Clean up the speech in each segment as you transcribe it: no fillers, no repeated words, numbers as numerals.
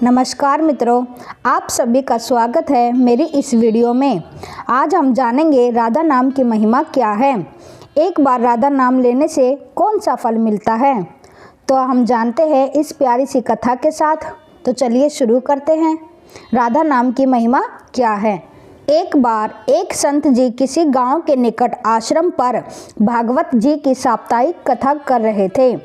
नमस्कार मित्रों, आप सभी का स्वागत है मेरी इस वीडियो में। आज हम जानेंगे राधा नाम की महिमा क्या है। एक बार राधा नाम लेने से कौन सा फल मिलता है, तो हम जानते हैं इस प्यारी सी कथा के साथ। तो चलिए शुरू करते हैं। राधा नाम की महिमा क्या है। एक बार एक संत जी किसी गांव के निकट आश्रम पर भागवत जी की साप्ताहिक कथा कर रहे थे।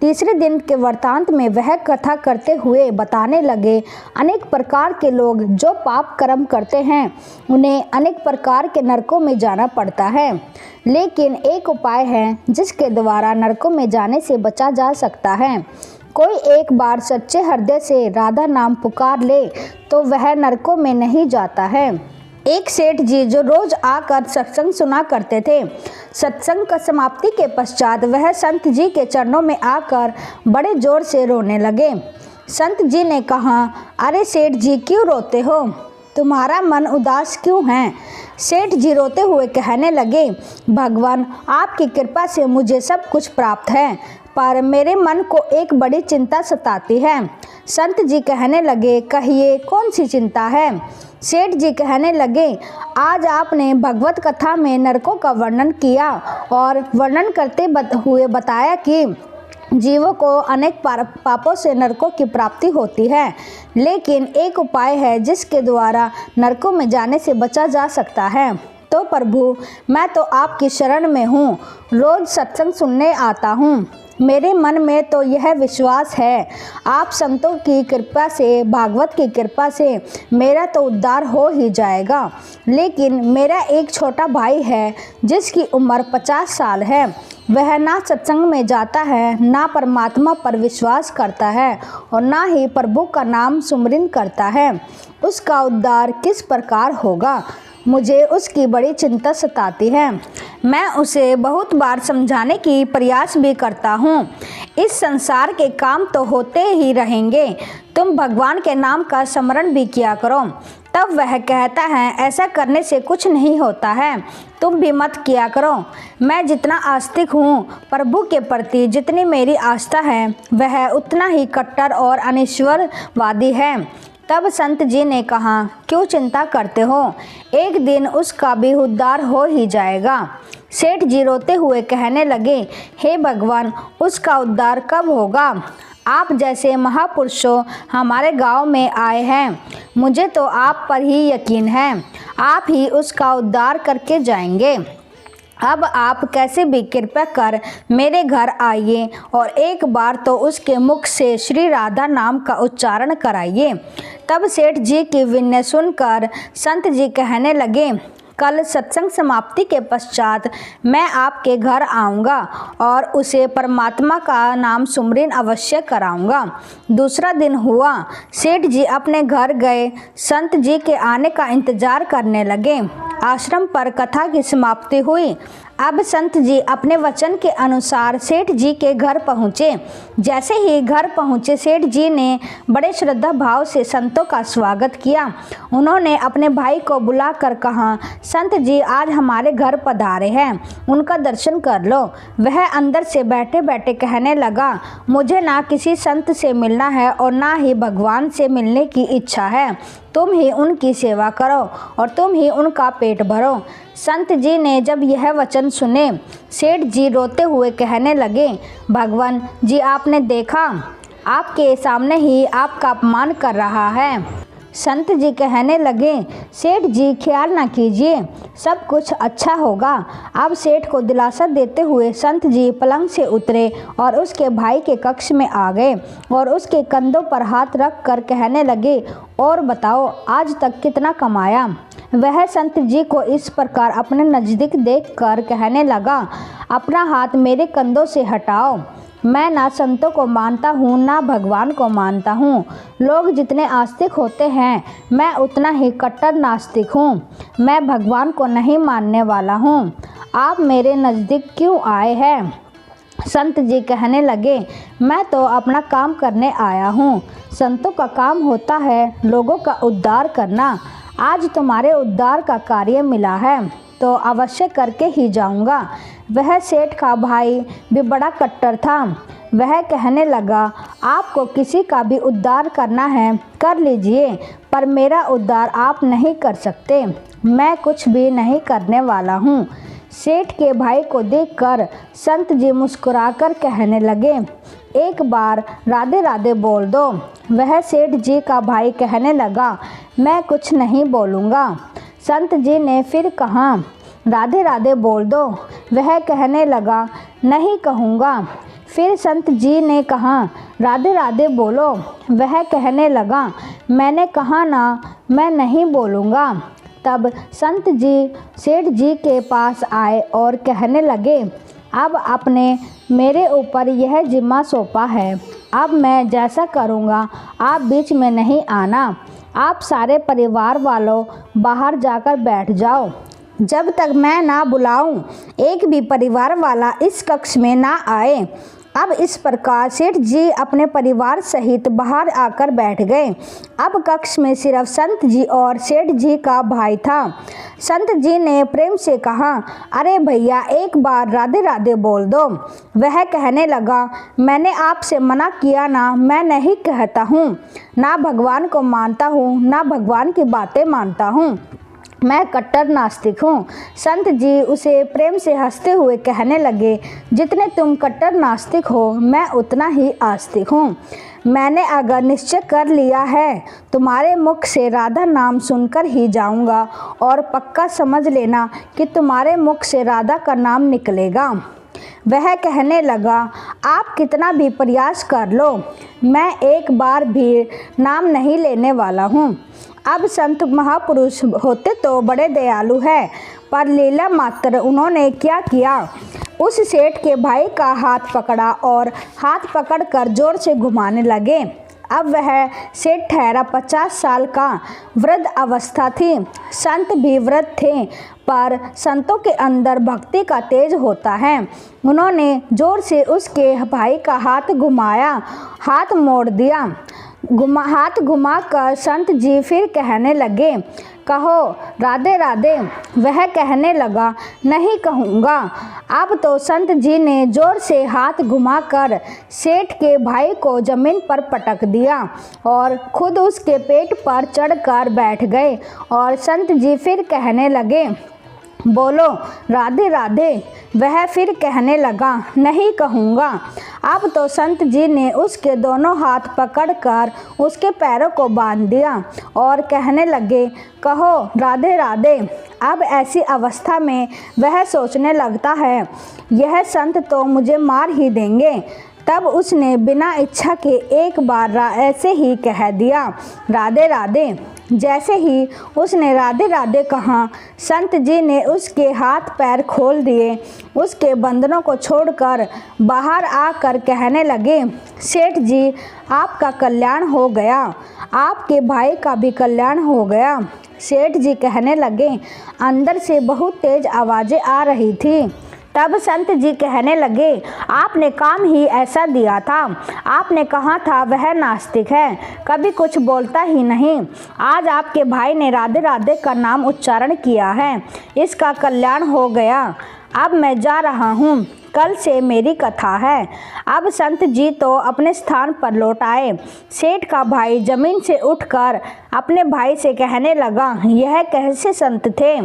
तीसरे दिन के वृत्तांत में वह कथा करते हुए बताने लगे, अनेक प्रकार के लोग जो पाप कर्म करते हैं उन्हें अनेक प्रकार के नरकों में जाना पड़ता है, लेकिन एक उपाय है जिसके द्वारा नरकों में जाने से बचा जा सकता है। कोई एक बार सच्चे हृदय से राधा नाम पुकार ले तो वह नरकों में नहीं जाता है। एक सेठ जी जो रोज आकर सत्संग सुना करते थे, सत्संग का समाप्ति के पश्चात वह संत जी के चरणों में आकर बड़े जोर से रोने लगे। संत जी ने कहा, अरे सेठ जी क्यों रोते हो, तुम्हारा मन उदास क्यों है। सेठ जी रोते हुए कहने लगे, भगवान आपकी कृपा से मुझे सब कुछ प्राप्त है, पर मेरे मन को एक बड़ी चिंता सताती है। संत जी कहने लगे, कहिए कौन सी चिंता है। सेठ जी कहने लगे, आज आपने भगवत कथा में नरकों का वर्णन किया और वर्णन करते हुए बताया कि जीवों को अनेक पापों से नरकों की प्राप्ति होती है, लेकिन एक उपाय है जिसके द्वारा नरकों में जाने से बचा जा सकता है। तो प्रभु, मैं तो आपकी शरण में हूँ, रोज सत्संग सुनने आता हूँ। मेरे मन में तो यह विश्वास है आप संतों की कृपा से, भागवत की कृपा से मेरा तो उद्धार हो ही जाएगा, लेकिन मेरा एक छोटा भाई है जिसकी उम्र 50 साल है। वह ना सत्संग में जाता है, ना परमात्मा पर विश्वास करता है और ना ही प्रभु का नाम सुमिरन करता है। उसका उद्धार किस प्रकार होगा, मुझे उसकी बड़ी चिंता सताती है। मैं उसे बहुत बार समझाने की प्रयास भी करता हूँ। इस संसार के काम तो होते ही रहेंगे, तुम भगवान के नाम का स्मरण भी किया करो। तब वह कहता है, ऐसा करने से कुछ नहीं होता है, तुम भी मत किया करो। मैं जितना आस्तिक हूँ प्रभु के प्रति, जितनी मेरी आस्था है वह उतना ही कट्टर और अनिश्वरवादी है। तब संत जी ने कहा, क्यों चिंता करते हो, एक दिन उसका भी उद्धार हो ही जाएगा। सेठ जी रोते हुए कहने लगे, हे भगवान, उसका उद्धार कब होगा। आप जैसे महापुरुषों हमारे गांव में आए हैं, मुझे तो आप पर ही यकीन है, आप ही उसका उद्धार करके जाएंगे। अब आप कैसे भी कृपा कर मेरे घर आइए और एक बार तो उसके मुख से श्री राधा नाम का उच्चारण कराइए। तब सेठ जी की विनय सुनकर संत जी कहने लगे, कल सत्संग समाप्ति के पश्चात मैं आपके घर आऊँगा और उसे परमात्मा का नाम सुमिरन अवश्य कराऊँगा। दूसरा दिन हुआ, सेठ जी अपने घर गए, संत जी के आने का इंतजार करने लगे। आश्रम पर कथा की समाप्ति हुई। अब संत जी अपने वचन के अनुसार सेठ जी के घर पहुँचे। जैसे ही घर पहुँचे, सेठ जी ने बड़े श्रद्धा भाव से संतों का स्वागत किया। उन्होंने अपने भाई को बुलाकर कहा, संत जी आज हमारे घर पधारे हैं, उनका दर्शन कर लो। वह अंदर से बैठे बैठे कहने लगा, मुझे ना किसी संत से मिलना है और ना ही भगवान से मिलने की इच्छा है, तुम ही उनकी सेवा करो और तुम ही उनका पेट भरो। संत जी ने जब यह वचन सुने, सेठ जी रोते हुए कहने लगे, भगवान जी आपने देखा, आपके सामने ही आपका अपमान कर रहा है। संत जी कहने लगे, सेठ जी ख्याल ना कीजिए, सब कुछ अच्छा होगा। अब सेठ को दिलासा देते हुए संत जी पलंग से उतरे और उसके भाई के कक्ष में आ गए और उसके कंधों पर हाथ रख कर कहने लगे, और बताओ आज तक कितना कमाया। वह संत जी को इस प्रकार अपने नज़दीक देखकर कहने लगा, अपना हाथ मेरे कंधों से हटाओ। मैं ना संतों को मानता हूँ ना भगवान को मानता हूँ। लोग जितने आस्तिक होते हैं मैं उतना ही कट्टर नास्तिक हूँ। मैं भगवान को नहीं मानने वाला हूँ। आप मेरे नज़दीक क्यों आए हैं। संत जी कहने लगे, मैं तो अपना काम करने आया हूँ। संतों का काम होता है लोगों का उद्धार करना। आज तुम्हारे उद्धार का कार्य मिला है। तो अवश्य करके ही जाऊंगा। वह सेठ का भाई भी बड़ा कट्टर था। वह कहने लगा, आपको किसी का भी उद्धार करना है कर लीजिए, पर मेरा उद्धार आप नहीं कर सकते। मैं कुछ भी नहीं करने वाला हूँ। सेठ के भाई को देखकर संत जी मुस्कुराकर कहने लगे, एक बार राधे राधे बोल दो। वह सेठ जी का भाई कहने लगा, मैं कुछ नहीं बोलूँगा। संत जी ने फिर कहा, राधे राधे बोल दो। वह कहने लगा, नहीं कहूँगा। फिर संत जी ने कहा, राधे राधे बोलो। वह कहने लगा, मैंने कहा ना, मैं नहीं बोलूँगा। तब संत जी सेठ जी के पास आए और कहने लगे, अब आपने मेरे ऊपर यह जिम्मा सौंपा है। अब मैं जैसा करूँगा आप बीच में नहीं आना। आप सारे परिवार वालों बाहर जाकर बैठ जाओ। जब तक मैं ना बुलाऊं, एक भी परिवार वाला इस कक्ष में ना आए। अब इस प्रकार सेठ जी अपने परिवार सहित बाहर आकर बैठ गए। अब कक्ष में सिर्फ संत जी और सेठ जी का भाई था। संत जी ने प्रेम से कहा, अरे भैया, एक बार राधे राधे बोल दो। वह कहने लगा, मैंने आपसे मना किया ना, मैं नहीं कहता हूँ। ना भगवान को मानता हूँ, ना भगवान की बातें मानता हूँ। मैं कट्टर नास्तिक हूँ। संत जी उसे प्रेम से हंसते हुए कहने लगे, जितने तुम कट्टर नास्तिक हो, मैं उतना ही आस्तिक हूँ। मैंने अगर निश्चय कर लिया है, तुम्हारे मुख से राधा नाम सुनकर ही जाऊँगा, और पक्का समझ लेना कि तुम्हारे मुख से राधा का नाम निकलेगा। वह कहने लगा, आप कितना भी प्रयास कर लो, मैं एक बार भी नाम नहीं लेने वाला हूँ। अब संत महापुरुष होते तो बड़े दयालु हैं, पर लीला मात्र उन्होंने क्या किया, उस सेठ के भाई का हाथ पकड़ा और हाथ पकड़कर जोर से घुमाने लगे। अब वह सेठ ठहरा 50 साल का, वृद्ध अवस्था थी। संत भी वृद्ध थे, पर संतों के अंदर भक्ति का तेज होता है। उन्होंने जोर से उसके भाई का हाथ घुमाया, हाथ मोड़ दिया। हाथ घुमाकर संत जी फिर कहने लगे, कहो राधे राधे। वह कहने लगा, नहीं कहूँगा। अब तो संत जी ने जोर से हाथ घुमाकर सेठ के भाई को जमीन पर पटक दिया और खुद उसके पेट पर चढ़कर बैठ गए। और संत जी फिर कहने लगे, बोलो राधे राधे। वह फिर कहने लगा, नहीं कहूँगा। अब तो संत जी ने उसके दोनों हाथ पकड़कर उसके पैरों को बांध दिया और कहने लगे, कहो राधे राधे। अब ऐसी अवस्था में वह सोचने लगता है, यह संत तो मुझे मार ही देंगे। तब उसने बिना इच्छा के एक बार ऐसे ही कह दिया, राधे राधे। जैसे ही उसने राधे राधे कहा, संत जी ने उसके हाथ पैर खोल दिए, उसके बंधनों को छोड़कर बाहर आकर कहने लगे, सेठ जी, आपका कल्याण हो गया, आपके भाई का भी कल्याण हो गया। सेठ जी कहने लगे, अंदर से बहुत तेज आवाज़ें आ रही थी। तब संत जी कहने लगे, आपने काम ही ऐसा दिया था। आपने कहा था वह नास्तिक है, कभी कुछ बोलता ही नहीं। आज आपके भाई ने राधे राधे का नाम उच्चारण किया है, इसका कल्याण हो गया। अब मैं जा रहा हूँ, कल से मेरी कथा है। अब संत जी तो अपने स्थान पर लौट आए। सेठ का भाई जमीन से उठकर अपने भाई से कहने लगा, यह कैसे संत थे,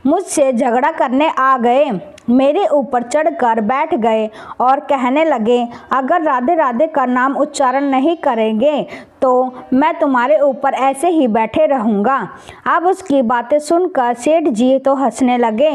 मुझसे झगड़ा करने आ गए, मेरे ऊपर चढ़कर बैठ गए और कहने लगे, अगर राधे राधे का नाम उच्चारण नहीं करेंगे तो मैं तुम्हारे ऊपर ऐसे ही बैठे रहूँगा। अब उसकी बातें सुनकर सेठ जी तो हंसने लगे।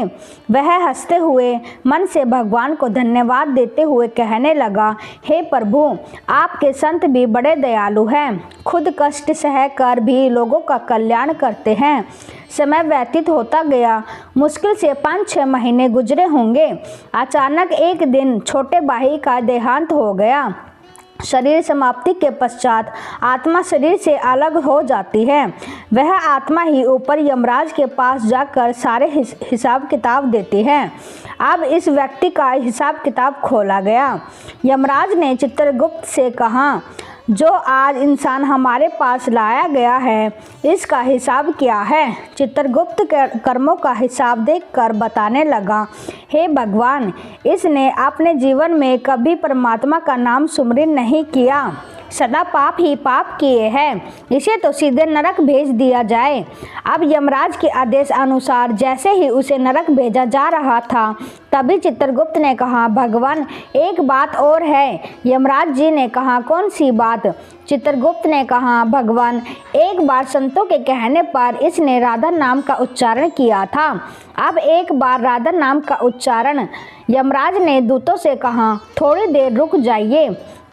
वह हंसते हुए मन से भगवान को धन्यवाद देते हुए कहने लगा, हे प्रभु, आपके संत भी बड़े दयालु हैं, खुद कष्ट सहकर भी लोगों का कल्याण करते हैं। समय व्यतीत होता गया। मुश्किल से 5-6 महीने गुजरे होंगे। अचानक एक दिन छोटे भाई का देहांत हो गया। शरीर समाप्ति के पश्चात आत्मा शरीर से अलग हो जाती है। वह आत्मा ही ऊपर यमराज के पास जाकर सारे हिसाब किताब देती है। अब इस व्यक्ति का हिसाब किताब खोला गया। यमराज ने चित्रगुप्त से कहा, जो आज इंसान हमारे पास लाया गया है, इसका हिसाब क्या है? चित्रगुप्त कर्मों का हिसाब देखकर बताने लगा, हे भगवान, इसने अपने जीवन में कभी परमात्मा का नाम सुमिरन नहीं किया, सदा पाप ही पाप किए हैं, इसे तो सीधे नरक भेज दिया जाए। अब यमराज के आदेश अनुसार जैसे ही उसे नरक भेजा जा रहा था, तभी चित्रगुप्त ने कहा, भगवान, एक बात और है। यमराज जी ने कहा, कौन सी बात? चित्रगुप्त ने कहा, भगवान, एक बार संतों के कहने पर इसने राधा नाम का उच्चारण किया था। अब एक बार राधा नाम का उच्चारण। यमराज ने दूतों से कहा, थोड़ी देर रुक जाइए,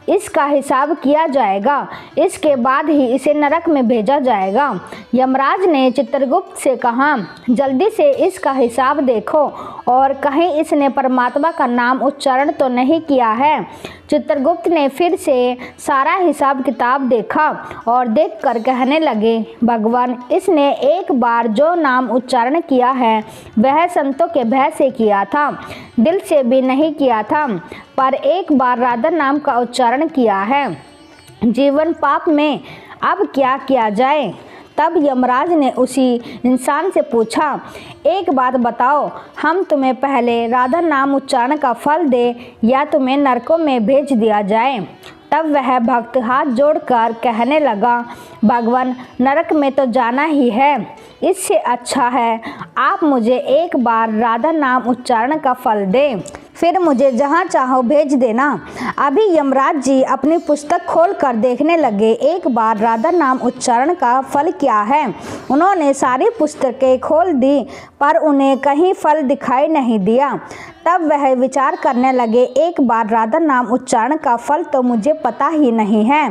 इसका हिसाब किया जाएगा, इसके बाद ही इसे नरक में भेजा जाएगा। यमराज ने चित्रगुप्त से कहा, जल्दी से इसका हिसाब देखो और कहीं इसने परमात्मा का नाम उच्चारण तो नहीं किया है। चित्रगुप्त ने फिर से सारा हिसाब किताब देखा और देखकर कहने लगे, भगवान, इसने एक बार जो नाम उच्चारण किया है वह संतों के भय से किया था, दिल से भी नहीं किया था, पर एक बार राधा नाम का उच्चारण किया है। जीवन पाप में, अब क्या किया जाए? तब यमराज ने उसी इंसान से पूछा, एक बात बताओ, हम तुम्हें पहले राधा नाम उच्चारण का फल दे या तुम्हें नरकों में भेज दिया जाए? तब वह भक्त हाथ जोड़कर कहने लगा, भगवान, नरक में तो जाना ही है, इससे अच्छा है आप मुझे एक बार राधा नाम उच्चारण का फल दें, फिर मुझे जहाँ चाहो भेज देना। अभी यमराज जी अपनी पुस्तक खोलकर देखने लगे, एक बार राधा नाम उच्चारण का फल क्या है। उन्होंने सारी पुस्तकें खोल दी, पर उन्हें कहीं फल दिखाई नहीं दिया। तब वह विचार करने लगे, एक बार राधा नाम उच्चारण का फल तो मुझे पता ही नहीं है।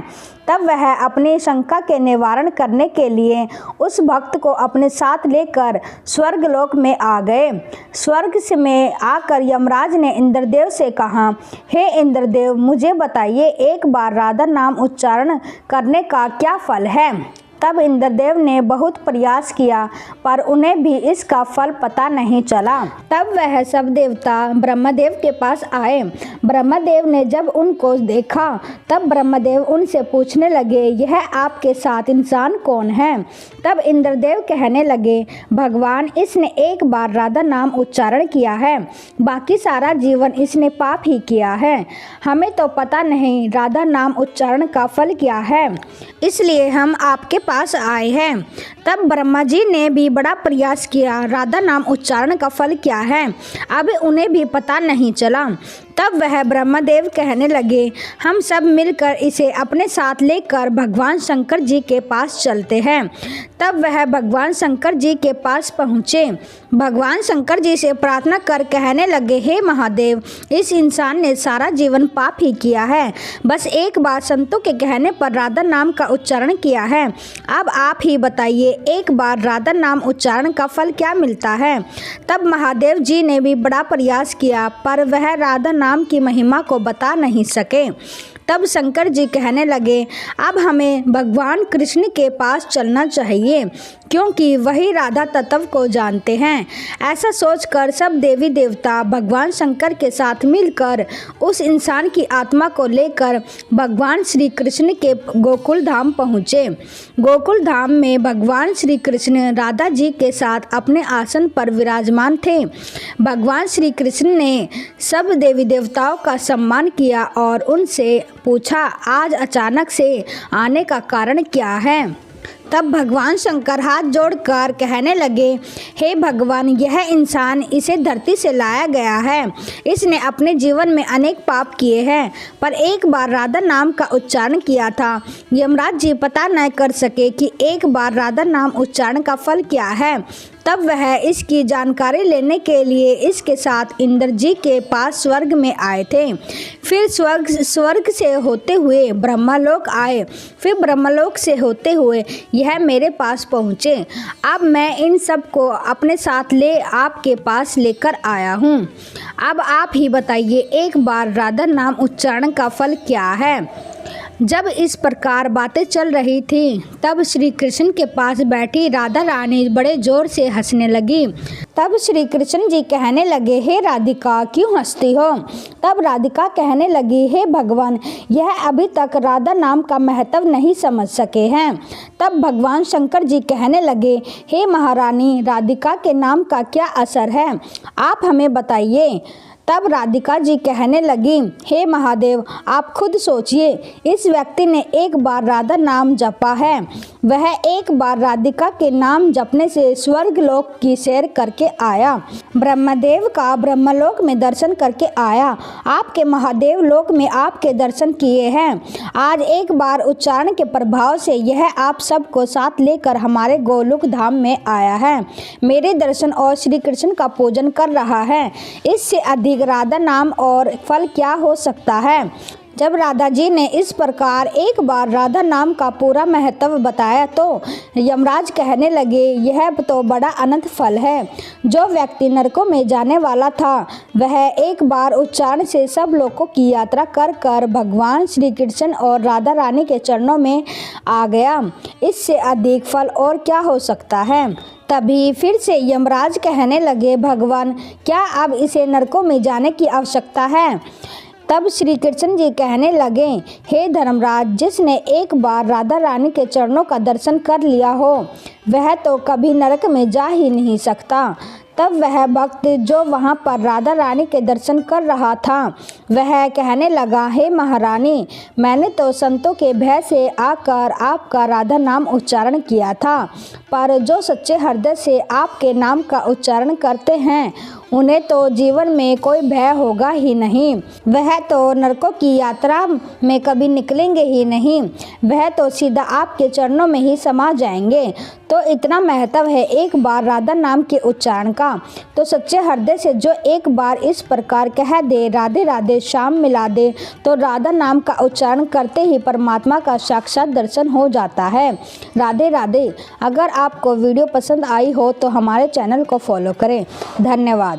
तब वह अपनी शंका के निवारण करने के लिए उस भक्त को अपने साथ लेकर स्वर्गलोक में आ गए। स्वर्ग में आकर यमराज ने इंद्रदेव से कहा, हे इंद्रदेव, मुझे बताइए, एक बार राधा नाम उच्चारण करने का क्या फल है? तब इंद्रदेव ने बहुत प्रयास किया, पर उन्हें भी इसका फल पता नहीं चला। तब वह सब देवता ब्रह्मदेव के पास आए। ब्रह्मदेव ने जब उनको देखा, तब ब्रह्मदेव उनसे पूछने लगे, यह आपके साथ इंसान कौन है? तब इंद्रदेव कहने लगे, भगवान, इसने एक बार राधा नाम उच्चारण किया है, बाकी सारा जीवन इसने पाप ही किया है। हमें तो पता नहीं राधा नाम उच्चारण का फल क्या है, इसलिए हम आपके पास आए हैं। तब ब्रह्मा जी ने भी बड़ा प्रयास किया, राधा नाम उच्चारण का फल क्या है, अब उन्हें भी पता नहीं चला। तब वह ब्रह्मदेव कहने लगे, हम सब मिलकर इसे अपने साथ लेकर भगवान शंकर जी के पास चलते हैं। तब वह भगवान शंकर जी के पास पहुँचे। भगवान शंकर जी से प्रार्थना कर कहने लगे, हे महादेव, इस इंसान ने सारा जीवन पाप ही किया है, बस एक बार संतों के कहने पर राधा नाम का उच्चारण किया है। अब आप ही बताइए, एक बार राधा नाम उच्चारण का फल क्या मिलता है? तब महादेव जी ने भी बड़ा प्रयास किया, पर वह राधा नाम की महिमा को बता नहीं सके। तब शंकर जी कहने लगे, अब हमें भगवान कृष्ण के पास चलना चाहिए, क्योंकि वही राधा तत्व को जानते हैं। ऐसा सोचकर सब देवी देवता भगवान शंकर के साथ मिलकर उस इंसान की आत्मा को लेकर भगवान श्री कृष्ण के गोकुल धाम पहुँचे। गोकुल धाम में भगवान श्री कृष्ण राधा जी के साथ अपने आसन पर विराजमान थे। भगवान श्री कृष्ण ने सब देवी देवताओं का सम्मान किया और उनसे पूछा, आज अचानक से आने का कारण क्या है? तब भगवान शंकर हाथ जोड़कर कहने लगे, हे भगवान, यह इंसान इसे धरती से लाया गया है। इसने अपने जीवन में अनेक पाप किए हैं, पर एक बार राधा नाम का उच्चारण किया था। यमराज जी पता न कर सके कि एक बार राधा नाम उच्चारण का फल क्या है। तब वह इसकी जानकारी लेने के लिए इसके साथ इंद्र जी के पास स्वर्ग में आए थे। फिर स्वर्ग से होते हुए ब्रह्मलोक आए, फिर ब्रह्मलोक से होते हुए यह मेरे पास पहुँचे। अब मैं इन सब को अपने साथ ले आपके पास लेकर आया हूँ। अब आप ही बताइए, एक बार राधा नाम उच्चारण का फल क्या है? जब इस प्रकार बातें चल रही थी तब श्री कृष्ण के पास बैठी राधा रानी बड़े जोर से हंसने लगी। तब श्री कृष्ण जी कहने लगे, हे राधिका क्यों हंसती हो? तब राधिका कहने लगी, हे भगवान, यह अभी तक राधा नाम का महत्व नहीं समझ सके हैं। तब भगवान शंकर जी कहने लगे, हे महारानी, राधिका के नाम का क्या असर है, आप हमें बताइए। तब राधिका जी कहने लगी, हे महादेव, आप खुद सोचिए, इस व्यक्ति ने एक बार राधा नाम जपा है, वह एक बार राधिका के नाम जपने से स्वर्ग लोक की सैर करके आया, ब्रह्मदेव का ब्रह्मलोक में दर्शन करके आया, आपके महादेव लोक में आपके दर्शन किए हैं। आज एक बार उच्चारण के प्रभाव से यह आप सबको साथ लेकर हमारे गोलोक धाम में आया है, मेरे दर्शन और श्री कृष्ण का पूजन कर रहा है। इससे अधिक राधा नाम और फल क्या हो सकता है? जब राधा जी ने इस प्रकार एक बार राधा नाम का पूरा महत्व बताया तो यमराज कहने लगे, यह तो बड़ा अनंत फल है। जो व्यक्ति नरकों में जाने वाला था वह एक बार उच्चारण से सब लोगों की यात्रा कर कर भगवान श्री कृष्ण और राधा रानी के चरणों में आ गया। इससे अधिक फल और क्या हो सकता है? तभी फिर से यमराज कहने लगे, भगवान, क्या अब इसे नरकों में जाने की आवश्यकता है? तब श्री कृष्ण जी कहने लगे, हे धर्मराज, जिसने एक बार राधा रानी के चरणों का दर्शन कर लिया हो वह तो कभी नरक में जा ही नहीं सकता। तब वह भक्त जो वहाँ पर राधा रानी के दर्शन कर रहा था वह कहने लगा, हे महारानी, मैंने तो संतों के भय से आकर आपका राधा नाम उच्चारण किया था, पर जो सच्चे हृदय से आपके नाम का उच्चारण करते हैं उन्हें तो जीवन में कोई भय होगा ही नहीं, वह तो नरकों की यात्रा में कभी निकलेंगे ही नहीं, वह तो सीधा आपके चरणों में ही समा जाएंगे। तो इतना महत्व है एक बार राधा नाम के उच्चारण का, तो सच्चे हृदय से जो एक बार इस प्रकार कह दे, राधे राधे श्याम मिला दे, तो राधा नाम का उच्चारण करते ही परमात्मा का साक्षात दर्शन हो जाता है। राधे राधे। अगर आपको वीडियो पसंद आई हो तो हमारे चैनल को फॉलो करें। धन्यवाद।